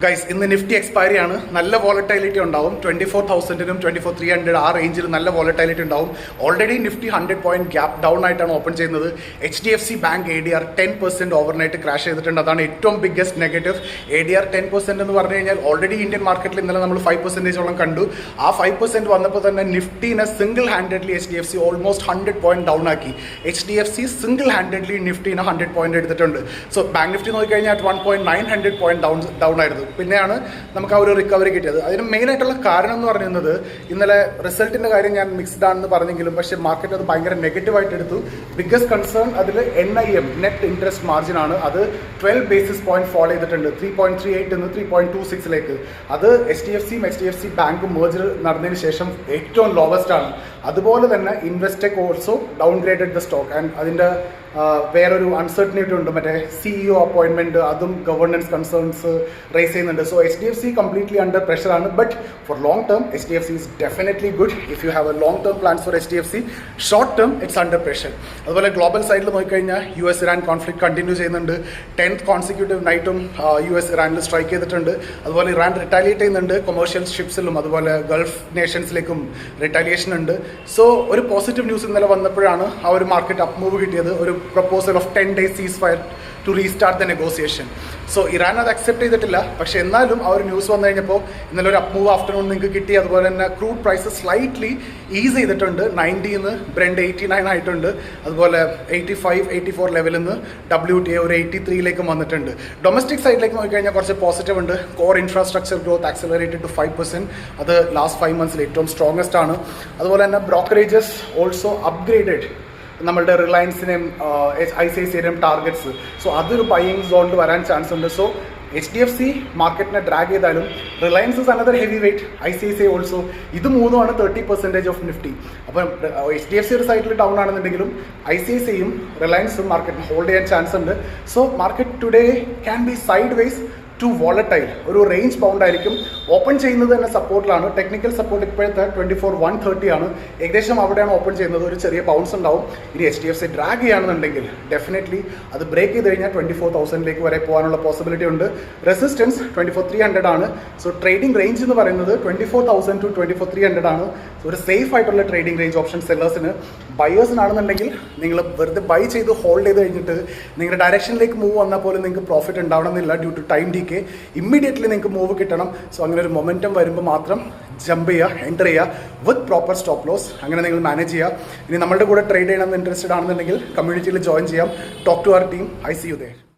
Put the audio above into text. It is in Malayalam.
ഗൈസ് ഇന്ന് നിഫ്റ്റി എക്സ്പയറി ആണ്. നല്ല വോളറ്റൈലിറ്റി ഉണ്ടാവും. 24,000-നും 24,300 ആ റേഞ്ചിൽ നല്ല വോളറ്റൈലിറ്റി ഉണ്ടാവും. Already Nifty 100 point gap down ആയിട്ടാണ് ഓപ്പൺ ചെയ്യുന്നത്. HDFC bank ADR 10% overnight crash ചെയ്തിട്ടുണ്ട്. അതാണ് ഏറ്റവും ബിഗ്ഗസ്റ്റ് നെഗറ്റീവ്. ADR 10% എന്ന് പറഞ്ഞു കഴിഞ്ഞാൽ ഓൾറെഡി ഇന്ത്യൻ മാർക്കറ്റിൽ ഇന്നലെ നമ്മൾ 5% കണ്ടു. ആ 5% വന്നപ്പോൾ തന്നെ നിഫ്റ്റിനെ single handedly HDFC almost 100 point down ആക്കി. HDFC സിംഗിൾ ഹാൻഡഡ്ലി നിഫ്റ്റിനെ 100 പോയിന്റ് എടുത്തിട്ടുണ്ട്. സോ ബാങ്ക് നിഫ്റ്റി നോക്കിക്കഴിഞ്ഞാൽ 1.900 പോയിന്റ് ഡൗൺ ആയിരുന്നു. പിന്നെയാണ് നമുക്ക് ആ ഒരു റിക്കവറി കിട്ടിയത്. അതിന് മെയിൻ ആയിട്ടുള്ള കാരണം എന്ന് പറയുന്നത് ഇന്നലെ റിസൾട്ടിന്റെ കാര്യം ഞാൻ മിക്സ്ഡ് ആണെന്ന് പറഞ്ഞെങ്കിലും പക്ഷേ മാർക്കറ്റ് അത് ഭയങ്കര നെഗറ്റീവായിട്ട് എടുത്തു. ബിഗ്ഗസ്റ്റ് കൺസേൺ അതിൽ NIM നെറ്റ് ഇൻട്രസ്റ്റ് മാർജിൻ ആണ്. അത് 12 ബേസിസ് പോയിന്റ് ഫോളോ ചെയ്തിട്ടുണ്ട്. 3.38 നിന്ന് 3.26 അത് HDFC ബാങ്കും മേജർ നടന്നതിന് ശേഷം ഏറ്റവും ലോവസ്റ്റ് ആണ്. അതുപോലെ തന്നെ Investec also downgraded the stock. And അതിൻ്റെ വേറൊരു അൺസർട്ടനിറ്റി ഉണ്ട്. മറ്റേ CEO അപ്പോയിൻമെൻറ്റ് അതും ഗവർണൻസ് കൺസേൺസ് റേസ് ചെയ്യുന്നുണ്ട്. സോ HDFC കംപ്ലീറ്റ്ലി അണ്ടർ പ്രഷറാണ്. But for long term HDFC is definitely good. If you have a long term plans for HDFC, short term it's under pressure. അതുപോലെ ഗ്ലോബൽ സൈഡിൽ നോക്കിക്കഴിഞ്ഞാൽ US ഇറാൻ കോൺഫ്ലിക്ട് കണ്ടിന്യൂ ചെയ്യുന്നുണ്ട്. 10th കോൺസിക്യൂട്ടീവ് നൈറ്റും US ഇറാനിൽ സ്ട്രൈക്ക് ചെയ്തിട്ടുണ്ട്. അതുപോലെ ഇറാൻ റിറ്റാലിയേറ്റ് ചെയ്യുന്നുണ്ട്. കൊമേഴ്ഷ്യൽ ഷിപ്സിലും അതുപോലെ ഗൾഫ് നേഷൻസിലേക്കും റിറ്റാലിയേഷൻ ഉണ്ട്. സോ ഒരു പോസിറ്റീവ് ന്യൂസ് ഇന്നലെ വന്നപ്പോഴാണ് ആ ഒരു മാർക്കറ്റ് അപ്പ് മൂവ് കിട്ടിയത്. ഒരു proposal of 10 days cease fire to restart the negotiation. So Iran അത് അക്സെപ്റ്റ് ചെയ്തിട്ടില്ല. പക്ഷേ എന്നാലും ആ ഒരു ന്യൂസ് വന്നു കഴിഞ്ഞപ്പോൾ ഇന്നലെ ഒരു അപ്പ് മൂവ് ആഫ്റ്റർനൂൺ നിങ്ങൾക്ക് കിട്ടി. അതുപോലെ തന്നെ ക്രൂഡ് പ്രൈസ് സ്ലൈറ്റ്ലി ഈസ് ചെയ്തിട്ടുണ്ട്. 90 ബ്രെൻഡ് 89 ആയിട്ടുണ്ട്. അതുപോലെ 85-84 ലെവലിൽ നിന്ന് WTI ഒരു 83 വന്നിട്ടുണ്ട്. ഡൊമസ്റ്റിക് സൈഡിലേക്ക് നോക്കിക്കഴിഞ്ഞാൽ കുറച്ച് പോസിറ്റീവ് ഉണ്ട്. Core infrastructure growth accelerated to 5%. അത് ലാസ്റ്റ് 5 months ഏറ്റവും സ്ട്രോങ്ങസ്റ്റ് ആണ്. അതുപോലെ തന്നെ ബ്രോക്കറേജസ് ഓൾസോ അപ്ഗ്രേഡഡ് നമ്മളുടെ റിലയൻസിനെയും ICICIയുടെയും ടാർഗറ്റ്സ്. സോ അതൊരു ബൈയിങ് സോണിൽ വരാൻ ചാൻസ് ഉണ്ട്. സോ HDFC മാർക്കറ്റിനെ ഡ്രാഗ് ചെയ്താലും Reliance is another heavy weight. ICICI also. ഇത് മൂന്നുമാണ് 30% ഓഫ് നിഫ്റ്റി. അപ്പം HDFC ഒരു സൈഡിൽ ഡൗൺ ആണെന്നുണ്ടെങ്കിലും ICICIയും റിലയൻസും മാർക്കറ്റിന് ഹോൾഡ് ചെയ്യാൻ ചാൻസ് ഉണ്ട്. So market today can be sideways to volatile. ഒരു റേഞ്ച് ബൗണ്ട് ആയിരിക്കും. ഓപ്പൺ ചെയ്യുന്നത് തന്നെ സപ്പോർട്ടിലാണ്. ടെക്നിക്കൽ സപ്പോർട്ട് ഇപ്പോഴത്തെ 24,130 ആണ്. ഏകദേശം അവിടെയാണ് ഓപ്പൺ ചെയ്യുന്നത്. ഒരു ചെറിയ ബൗൺസ് ഉണ്ടാവും. ഇനി HDFC ഡ്രാഗ് ചെയ്യുകയാണെന്നുണ്ടെങ്കിൽ ഡെഫിനറ്റ്ലി അത് ബ്രേക്ക് ചെയ്ത് കഴിഞ്ഞാൽ 24,000 വരെ പോകാനുള്ള പോസിബിലിറ്റി ഉണ്ട്. റെസിസ്റ്റൻസ് 24,300 ആണ്. സോ ട്രേഡിംഗ് റേഞ്ച് എന്ന് പറയുന്നത് 24,000 to 24,300 ആണ്. ഒരു സേഫ് ആയിട്ടുള്ള ട്രേഡിംഗ് റേഞ്ച് ഓപ്ഷൻ സെല്ലേഴ്സിന്. ബയേഴ്സിനാണെന്നുണ്ടെങ്കിൽ നിങ്ങൾ വെറുതെ ബൈ ചെയ്ത് ഹോൾഡ് ചെയ്ത് കഴിഞ്ഞിട്ട് നിങ്ങളുടെ ഡയറക്ഷനിലേക്ക് മൂവ് വന്നാൽ പോലും നിങ്ങൾക്ക് പ്രോഫിറ്റ് ഉണ്ടാവണമെന്നില്ല. Due to time DK immediately നിങ്ങൾക്ക് മൂവ് കിട്ടണം. സോ അങ്ങനെ ഒരു മൊമെൻറ്റം വരുമ്പോൾ മാത്രം ജമ്പ് ചെയ്യുക, എൻ്റർ ചെയ്യുക വിത്ത് പ്രോപ്പർ സ്റ്റോപ്പ് ലോസ്. അങ്ങനെ നിങ്ങൾ മാനേജ് ചെയ്യുക. ഇനി നമ്മളുടെ കൂടെ ട്രേഡ് ചെയ്യണമെന്ന് ഇൻട്രസ്റ്റഡ് ആണെന്നുണ്ടെങ്കിൽ കമ്മ്യൂണിറ്റിയിൽ ജോയിൻ ചെയ്യാം. Talk to our team. I see you there.